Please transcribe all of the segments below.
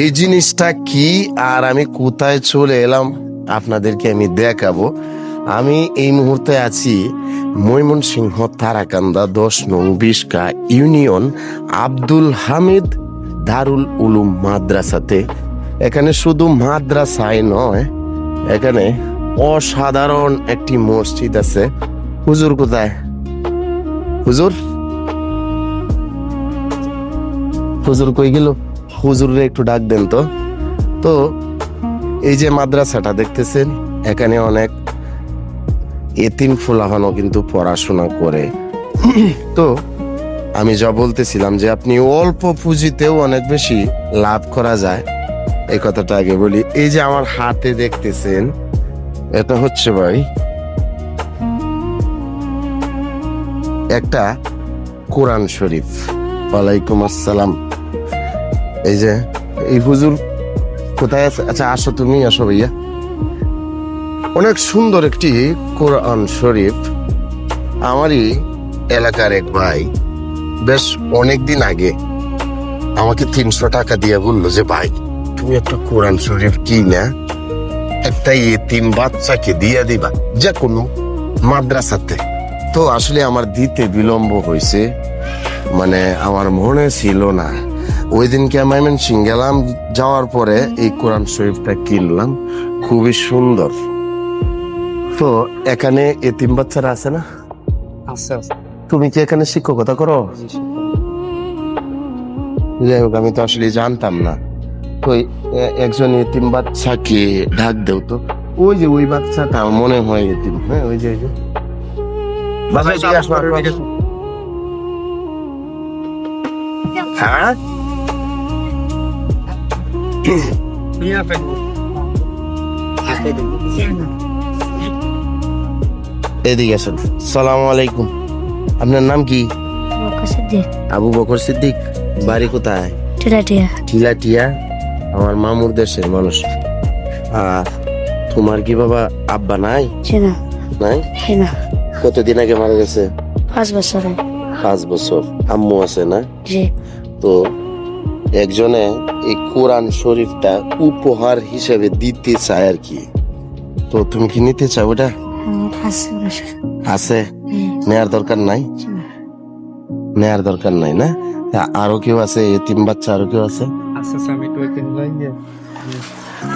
এই জিনিসটা কি আর আমি কোথায় চলে এলাম আপনাদেরকে আমি দেখাবো। আমি এই মুহূর্তে আছি ময়মনসিংহ তারাকান্দা 10 নং বিশকা ইউনিয়ন আব্দুল হামিদ দারুল উলুম মাদ্রাসাতে। এখানে শুধু মাদ্রাসাই নয়, এখানে অসাধারণ একটি মসজিদ আছে। হুজুর কোথায়? হুজুর হুজুর কই গেল? হুজুরে একটু ডাক দেন তো। তো এই যে মাদ্রাসাটা দেখতেছেন, এখানে অনেক এতিম ফুলাহানো কিন্তু পড়াশোনা করে। তো আমি যা বলতেছিলাম যে আপনি অল্প পুঁজিতেও অনেক বেশি লাভ করা যায়, এই কথাটা আগে বলি। এই যে আমার হাতে দেখতেছেন, এটা হচ্ছে ভাই একটা কোরআন শরীফ। ওয়ালাইকুম আসসালাম। এই যে এই হুজুর কোথায় আছে? আচ্ছা আসো, তুমি আসো ভাইয়া। অনেক সুন্দর একটি কোরআন শরীফ আমারই এলাকার এক ভাই বেশ অনেকদিন আগে আমাকে 300 টাকা দিয়ে বললো যে ভাই তুমি একটা কোরআন শরীফ কিনা একটা এতিম বাচ্চাকে দিয়ে দিবা যে কোনো মাদ্রাসাতে। তো আসলে আমার দিতে বিলম্ব হয়েছে, মানে আমার মনে ছিল না। ওই দিনকে ময়মনসিংহ গেলাম, যাওয়ার পরে এই কোরআন শরীফটা কিনলাম, খুবই সুন্দর। তো এখানে এতিম বাচ্চারা আছে না? আচ্ছা তুমি কি এখানে শিক্ষকতা করো? যাই হোক, আমি তো আসলে জানতাম না। তো একজন এতিম বাচ্চাকে ডাক দেও তো। ওই যে ওই বাচ্চাটা মনে হয় এতিম। হ্যাঁ ওই যে বাসায় দিয়ে আসো। হ্যাঁ এদিকে আসুন। সালাম আলাইকুম। আপনার নাম কি? আবু বকর সিদ্দিক। বাড়ি কোথায়? টিলাটিয়া। আমার মামুর দেশের মানুষ। আর তোমার কি বাবা আব্বা নাই? নাই? কতদিন আগে মারা গেছে? 5 বছর। 5 বছর। আম্মু আছে না? জি। তো একজনে এই কোরআন শরীফটা উপহার হিসেবে দিতে চায় আর কি। তো তুমি কি নিতে চাও? ওটা আছে, নেয়ার দরকার নাই? নেয়ার দরকার নাই না? আরো কেউ আছে এতিম বাচ্চা? আরো কেউ আছে?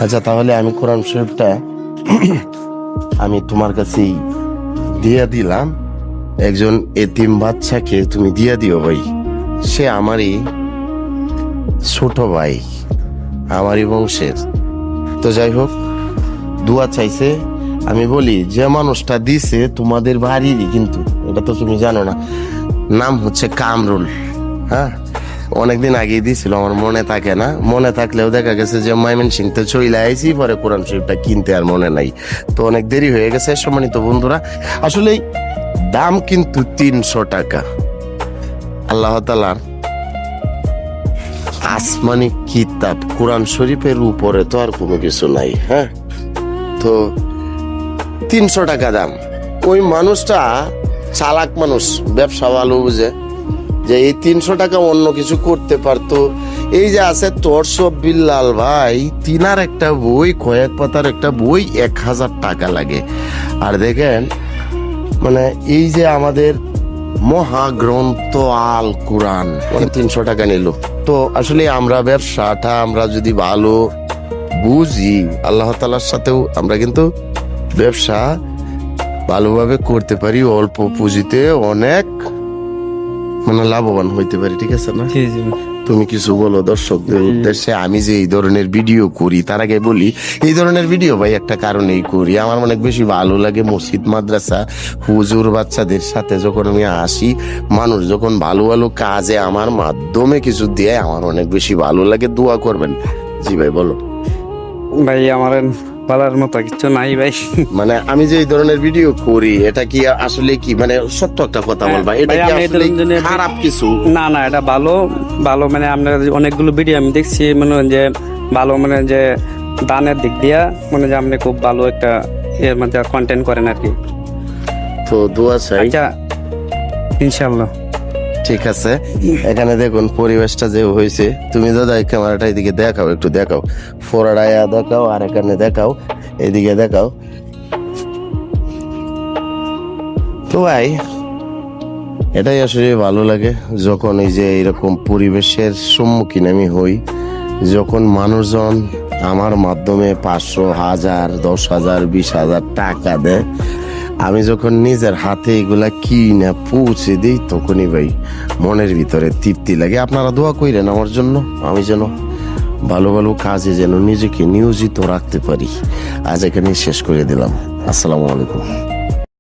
আচ্ছা তাহলে আমি কোরআন শরীফটা আমি তোমার কাছেই দিয়ে দিলাম। একজন এতিম বাচ্চাকে তুমি দিয়ে দিও ভাই। সে আমারই ছোট ভাই, আমারই বংশের। তো যাই হোক, দোয়া চাইছে। আমি বলি যে মানুষটা দিছে তোমাদের বাড়িরই, কিন্তু এটা তো তুমি জানো না। নাম হচ্ছে কামরুল। হ্যাঁ, অনেকদিন আগেই দিছিল, আমার মনে থাকে না। মনে থাকলেও দেখা গেছে যে ময়মনসিংহ চলে আইছি, পরে কোরআন শরীফটা কিনতে আর মনে নাই। তো অনেক দেরি হয়ে গেছে। সম্মানিত বন্ধুরা, আসলে দাম কিন্তু 300 টাকা। আল্লাহ তাআলার আসমানি কিতাব কোরআন শরীফের উপরে তো আর কোনো কিছু নাই। হ্যাঁ, তো 300 টাকা দাম। ওই মানুষটা চালাক মানুষ, ব্যবসা ভালো বুঝে, যে এই 300 টাকা অন্য কিছু করতে পারতো। এই যে আছে তোরসব বিল্লাল ভাই, তিনার একটা বই, কয়েক পাতার একটা বই 1000 টাকা লাগে। আর দেখেন, মানে এই যে আমাদের মহাগ্রন্থ আল কোরআন 300 টাকা নিল। তো আসলে আমরা ব্যবসাটা আমরা যদি ভালো বুঝি, আল্লাহ তাআলার সাথেও আমরা কিন্তু ব্যবসা ভালোভাবে করতে পারি, অল্প পুঁজিতে অনেক মানে লাভবান হইতে পারি। ঠিক আছে না? তুমি কিছু বলো দর্শকদের উদ্দেশ্যে। আমি যে এই ধরনের ভিডিও করি, তার আগে বলি এই ধরনের ভিডিও ভাই একটা কারণেই করি। আমার অনেক বেশি ভালো লাগে মসজিদ মাদ্রাসা হুজুর বাচ্চাদের সাথে যখন আমি আসি, মানুষ যখন ভালো ভালো কাজে আমার মাধ্যমে কিছু দেয়, আমার অনেক বেশি ভালো লাগে। দোয়া করবেন। জি ভাই বলো। ভাই আমার বলার মতো কিছু নাই ভাই। মানে আমি যে এই ধরনের ভিডিও করি, এটা কি আসলে কি মানে সত্য একটা কথা বলবা? এটা কি আসলে খারাপ কিছু না? না, এটা ভালো ভালো। মানে আপনার অনেকগুলো ভিডিও আমি দেখছি, মানে যে ভালো, মানে যে দানের দিক দিয়া, মানে যে আপনি খুব ভালো একটা এর মধ্যে কন্টেন্ট করেন আর কি। তো দোয়া চাই। আচ্ছা ইনশাআল্লাহ। ঠিক আছে, এখানে দেখুন পরিবেশটা যে হয়েছে। তুমি দাদা এই ক্যামেরাটা এদিকে দেখাও, একটু দেখাও, ফোরাডায়া দেখাও, আর এখানে দেখাও, এদিকে দেখাও। তো ভাই এটাই আসলে ভালো লাগে যখন এই যে এরকম পরিবেশের সম্মুখীন আমি হই, যখন মানুষজন আমার মাধ্যমে 500, 1000, 10,000, 20,000 টাকা দেয়, আমি যখন নিজের হাতে এগুলা কিনা পৌঁছে দিই, তখনই ভাই মনের ভিতরে তৃপ্তি লাগে। আপনারা দোয়া কইরেন আমার জন্য, আমি যেন ভালো ভালো কাজে যেন নিজেকে নিয়োজিত রাখতে পারি। আজ এখানে শেষ করে দিলাম। আসসালামু আলাইকুম।